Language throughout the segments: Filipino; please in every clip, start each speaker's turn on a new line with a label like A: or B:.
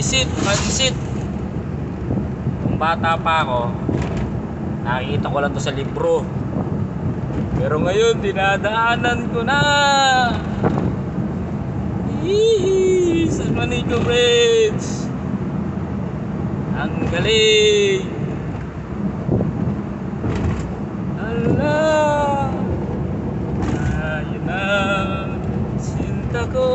A: pansit. Kung bata pa ako, nakikita ko lang to sa libro. Pero ngayon, dinadaanan ko na. Hihi, San Juanico Bridge. Ang galing. Allah, ayun na, sinta ko.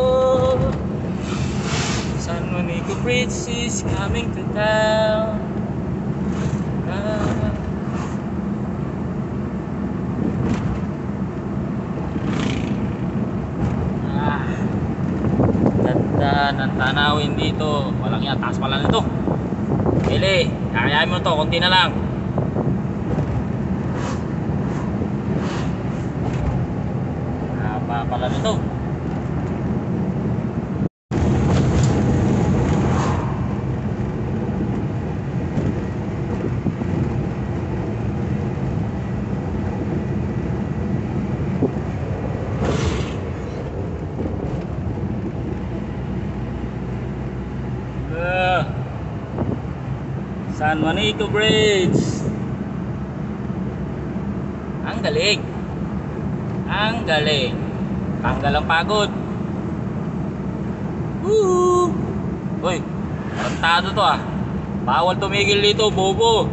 A: San Juanico Bridge is coming to town. Ganda ng tanawin dito. Walang yan, taas pala nito. Ili, kakayain mo to, konti na lang. Haba pala nito. San Juanico Bridge. Ang galing. Ang galing. Tanggal ang pagod. Woo! Uy, tarantado to ah. Bawal tumigil dito, bobo.